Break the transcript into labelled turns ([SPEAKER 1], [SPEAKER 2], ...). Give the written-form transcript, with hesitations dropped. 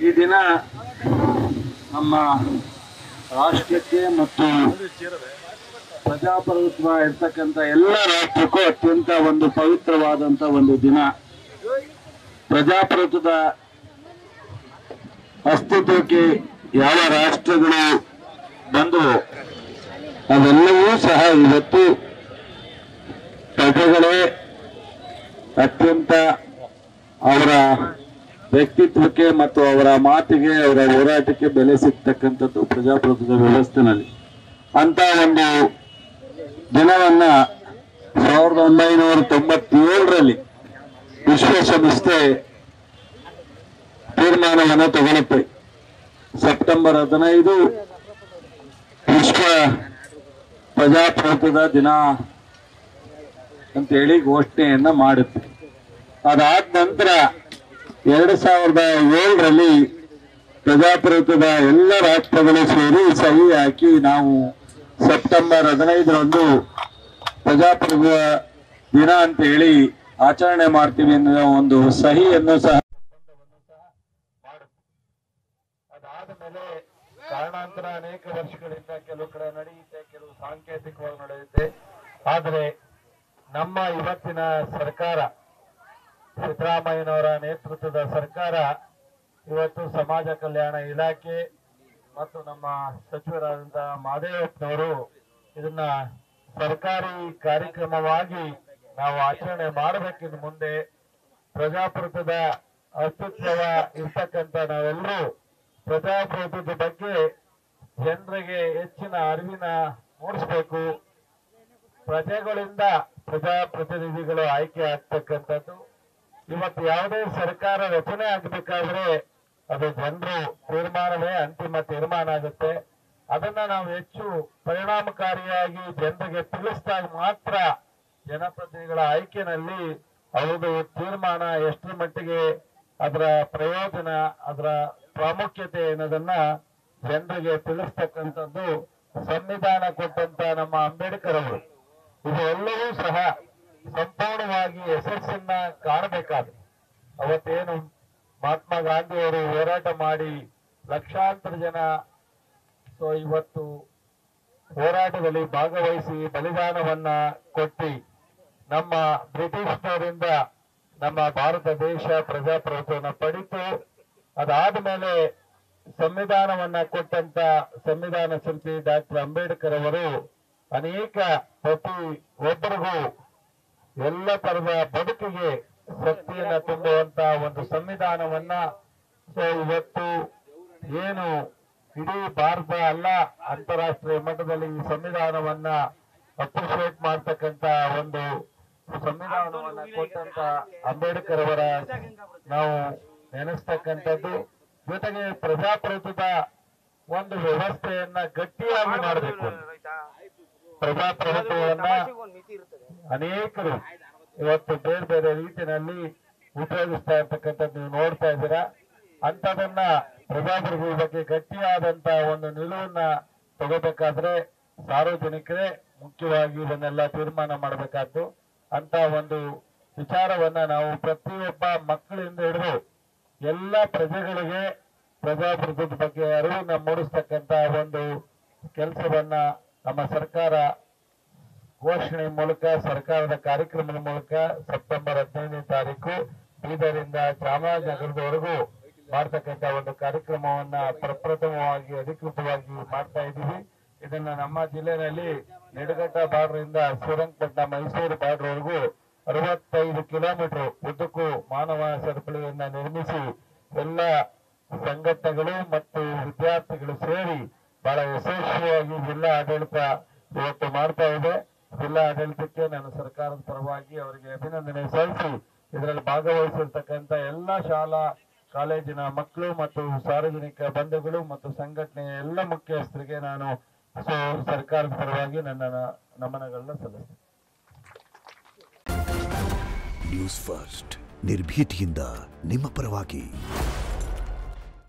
[SPEAKER 1] ಈ ದಿನ ನಮ್ಮ ರಾಷ್ಟ್ರಕ್ಕೆ ಮತ್ತು ಪ್ರಜಾಪ್ರಭುತ್ವ ಇರ್ತಕ್ಕಂಥ ಎಲ್ಲ ರಾಷ್ಟ್ರಕ್ಕೂ ಅತ್ಯಂತ ಒಂದು ಪವಿತ್ರವಾದಂಥ ಒಂದು ದಿನ. ಪ್ರಜಾಪ್ರಭುತ್ವದ ಅಸ್ತಿತ್ವಕ್ಕೆ ಯಾವ ರಾಷ್ಟ್ರಗಳು ಬಂದವು ಅವೆಲ್ಲವೂ ಸಹ ಇವತ್ತು ಪ್ರಜೆಗಳೇ ಅತ್ಯಂತ ಅವರ ವ್ಯಕ್ತಿತ್ವಕ್ಕೆ ಮತ್ತು ಅವರ ಮಾತಿಗೆ ಅವರ ಹೋರಾಟಕ್ಕೆ ಬೆಲೆ ಸಿಗ್ತಕ್ಕಂಥದ್ದು ಪ್ರಜಾಪ್ರಭುತ್ವದ ವ್ಯವಸ್ಥೆನಲ್ಲಿ. ಅಂತ ಒಂದು ದಿನವನ್ನ 1997ರಲ್ಲಿ ವಿಶ್ವಸಂಸ್ಥೆ ತೀರ್ಮಾನವನ್ನು ತಗೊಳ್ಳುತ್ತೆ. ಸೆಪ್ಟೆಂಬರ್ 15 ವಿಶ್ವ ಪ್ರಜಾಪ್ರಭುತ್ವದ ದಿನ ಅಂತೇಳಿ ಘೋಷಣೆಯನ್ನ ಮಾಡುತ್ತೆ. ಅದಾದ ನಂತರ 2007ರಲ್ಲಿ ಪ್ರಜಾಪ್ರಭುತ್ವದ ಎಲ್ಲ ರಾಷ್ಟ್ರಗಳು ಸೇರಿ ಸಹಿ ಹಾಕಿ ನಾವು ಸೆಪ್ಟೆಂಬರ್ 15ರಂದು ಪ್ರಜಾಪ್ರಭುತ್ವ ದಿನ ಅಂತ ಹೇಳಿ ಆಚರಣೆ ಮಾಡ್ತೀವಿ ಅನ್ನೋ ಒಂದು ಸಹಿಯನ್ನು ಸಹ ಅದಾದ ಮೇಲೆ ಕಾರಣಾಂತರ ಅನೇಕ ವರ್ಷಗಳಿಂದ ಕೆಲವು ಕಡೆ ನಡೆಯುತ್ತೆ, ಕೆಲವು ಸಾಂಕೇತಿಕವಾಗಿ ನಡೆಯುತ್ತೆ. ಆದರೆ ನಮ್ಮ ಇವತ್ತಿನ ಸರ್ಕಾರ, ಸಿದ್ದರಾಮಯ್ಯನವರ ನೇತೃತ್ವದ ಸರ್ಕಾರ ಇವತ್ತು ಸಮಾಜ ಕಲ್ಯಾಣ ಇಲಾಖೆ ಮತ್ತು ನಮ್ಮ ಸಚಿವರಾದಂತಹ ಮಹದೇವಪ್ಪನವರು ಇದನ್ನ ಸರ್ಕಾರಿ ಕಾರ್ಯಕ್ರಮವಾಗಿ ನಾವು ಆಚರಣೆ ಮಾಡಬೇಕಿನ್ನು ಮುಂದೆ ಪ್ರಜಾಪ್ರಭುತ್ವದ ಅಸ್ತಿತ್ವ ಇರ್ತಕ್ಕಂಥ ನಾವೆಲ್ಲರೂ ಪ್ರಜಾಪ್ರಭುತ್ವದ ಬಗ್ಗೆ ಜನರಿಗೆ ಹೆಚ್ಚಿನ ಅರಿವಿನ ಮೂಡಿಸಬೇಕು. ಪ್ರಜೆಗಳಿಂದ ಪ್ರಜಾಪ್ರತಿನಿಧಿಗಳು ಆಯ್ಕೆ ಆಗ್ತಕ್ಕಂಥದ್ದು. ಇವತ್ತು ಯಾವುದೇ ಸರ್ಕಾರ ರಚನೆ ಆಗಬೇಕಾದ್ರೆ ಅದು ಜನರು ತೀರ್ಮಾನವೇ ಅಂತಿಮ ತೀರ್ಮಾನ ಆಗುತ್ತೆ. ಅದನ್ನ ನಾವು ಹೆಚ್ಚು ಪರಿಣಾಮಕಾರಿಯಾಗಿ ಜನರಿಗೆ ತಿಳಿಸಿದಾಗ ಮಾತ್ರ ಜನಪ್ರತಿನಿಧಿಗಳ ಆಯ್ಕೆನಲ್ಲಿ ಅವರದು ತೀರ್ಮಾನ ಎಷ್ಟರ ಮಟ್ಟಿಗೆ ಅದರ ಪ್ರಯೋಜನ, ಅದರ ಪ್ರಾಮುಖ್ಯತೆ ಅನ್ನೋದನ್ನ ಜನರಿಗೆ ತಿಳಿಸ್ತಕ್ಕಂಥದ್ದು ಸಂವಿಧಾನ ಕೊಟ್ಟಂತ ನಮ್ಮ ಅಂಬೇಡ್ಕರ್ ಅವರು. ಇದೆಲ್ಲವೂ ಸಹ ಸಂಪೂರ್ಣವಾಗಿ ಯಶಸ್ಸನ್ನ ಕಾಣಬೇಕಾದ್ರೆ ಅವತ್ತೇನು ಮಹಾತ್ಮ ಗಾಂಧಿ ಅವರು ಹೋರಾಟ ಮಾಡಿ ಲಕ್ಷಾಂತರ ಜನ ಇವತ್ತು ಹೋರಾಟದಲ್ಲಿ ಭಾಗವಹಿಸಿ ಬಲಿದಾನವನ್ನ ಕೊಟ್ಟು ನಮ್ಮ ಬ್ರಿಟಿಷ್ನವರಿಂದ ನಮ್ಮ ಭಾರತ ದೇಶ ಪ್ರಜಾಪ್ರಭುತ್ವವನ್ನು ಪಡಿತು. ಅದಾದ ಮೇಲೆ ಸಂವಿಧಾನವನ್ನ ಕೊಟ್ಟಂತ ಸಂವಿಧಾನ ಶಿಲ್ಪಿ ಡಾಕ್ಟರ್ ಅಂಬೇಡ್ಕರ್ ಅವರು ಅನೇಕ ಪ್ರತಿ ಒಬ್ಬರಿಗೂ ಎಲ್ಲ ತರದ ಬದುಕಿಗೆ ಶಕ್ತಿಯನ್ನ ತುಂಬುವಂತ ಒಂದು ಸಂವಿಧಾನವನ್ನ ಇವತ್ತು ಏನು ಇಡೀ ಭಾರತ ಅಲ್ಲ ಅಂತಾರಾಷ್ಟ್ರೀಯ ಮಟ್ಟದಲ್ಲಿ ಈ ಸಂವಿಧಾನವನ್ನ ಅಪ್ರಿಶಿಯೇಟ್ ಮಾಡ್ತಕ್ಕಂತ ಒಂದು ಸಂವಿಧಾನವನ್ನ ಕೊಟ್ಟಂತ ಅಂಬೇಡ್ಕರ್ ಅವರ ನಾವು ನೆನೆಸ್ತಕ್ಕಂಥದ್ದು. ಜೊತೆಗೆ ಪ್ರಜಾಪ್ರಭುತ್ವದ ಒಂದು ವ್ಯವಸ್ಥೆಯನ್ನ ಗಟ್ಟಿಯಾಗಿ ಮಾಡಬೇಕು. ಪ್ರಜಾಪ್ರಭುತ್ವವನ್ನ ಅನೇಕರು ಇವತ್ತು ಬೇರೆ ಬೇರೆ ರೀತಿಯಲ್ಲಿ ಉಪಯೋಗಿಸ್ತಾ ಇರ್ತಕ್ಕಂಥದ್ದು ನೀವು ನೋಡ್ತಾ ಇದ್ದೀರಾ. ಅಂತದನ್ನ ಪ್ರಜಾಪ್ರಭುತ್ವದ ಬಗ್ಗೆ ಗಟ್ಟಿಯಾದಂತ ಒಂದು ನಿಲುವನ್ನ ತಗೋಬೇಕಾದ್ರೆ ಸಾರ್ವಜನಿಕರೇ ಮುಖ್ಯವಾಗಿ ಇದನ್ನೆಲ್ಲ ತೀರ್ಮಾನ ಮಾಡಬೇಕಾದ್ದು. ಅಂತ ಒಂದು ವಿಚಾರವನ್ನ ನಾವು ಪ್ರತಿಯೊಬ್ಬ ಮಕ್ಕಳಿಂದ ಹಿಡಿದು ಎಲ್ಲ ಪ್ರಜೆಗಳಿಗೆ ಪ್ರಜಾಪ್ರಭುತ್ವದ ಬಗ್ಗೆ ಅರಿವನ್ನ ಮೂಡಿಸ್ತಕ್ಕಂತ ಒಂದು ಕೆಲಸವನ್ನ ನಮ್ಮ ಸರ್ಕಾರ ಘೋಷಣೆ ಮೂಲಕ, ಸರ್ಕಾರದ ಕಾರ್ಯಕ್ರಮದ ಮೂಲಕ ಸೆಪ್ಟೆಂಬರ್ 15ನೇ ತಾರೀಕು ಬೀದರಿಂದ ಚಾಮರಾಜನಗರದವರೆಗೂ ಮಾಡ್ತಕ್ಕಂಥ ಒಂದು ಕಾರ್ಯಕ್ರಮವನ್ನ ಪ್ರಪ್ರಥಮವಾಗಿ ಅಧಿಕೃತವಾಗಿ ಮಾಡ್ತಾ ಇದ್ದೀವಿ. ಇದನ್ನ ನಮ್ಮ ಜಿಲ್ಲೆಯಲ್ಲಿ ನಿಡಘಟ್ಟ ಬಾರ್ಡರ್ ಇಂದ ಶ್ರೀರಂಗಪಟ್ಟಣ ಮೈಸೂರು ಬಾರ್ಡರ್ ವರೆಗೂ 65 ಕಿಲೋಮೀಟರ್ ಉದ್ದಕ್ಕೂ ಮಾನವ ಸರಪಳಿಯನ್ನ ನಿರ್ಮಿಸಿ ಎಲ್ಲ ಸಂಘಟನೆಗಳು ಮತ್ತು ವಿದ್ಯಾರ್ಥಿಗಳು ಸೇರಿ ಬಹಳ ಯಶಸ್ವಿಯಾಗಿ ಜಿಲ್ಲಾ ಆಡಳಿತ ಇವತ್ತು ಮಾಡ್ತಾ ಇದೆ. ಜಿಲ್ಲಾ ಆಡಳಿತಕ್ಕೆ ನಾನು ಸರ್ಕಾರದ ಪರವಾಗಿ ಅವರಿಗೆ ಅಭಿನಂದನೆ ಸಲ್ಲಿಸಿ ಇದರಲ್ಲಿ ಭಾಗವಹಿಸಿರ್ತಕ್ಕಂಥ ಎಲ್ಲ ಶಾಲಾ ಕಾಲೇಜಿನ ಮಕ್ಕಳು ಮತ್ತು ಸಾರ್ವಜನಿಕ ಬಂಧುಗಳು ಮತ್ತು ಸಂಘಟನೆಯ ಎಲ್ಲ ಮುಖ್ಯಸ್ಥರಿಗೆ ನಾನು ಸರ್ಕಾರದ ಪರವಾಗಿ ನನ್ನ ನಮನಗಳನ್ನ ಸಲ್ಲಿಸ್ತೇನೆ.
[SPEAKER 2] ನ್ಯೂಸ್ ಫಸ್ಟ್ ನಿರ್ಭೀತಿಯಿಂದ ನಿಮ್ಮ ಪರವಾಗಿ.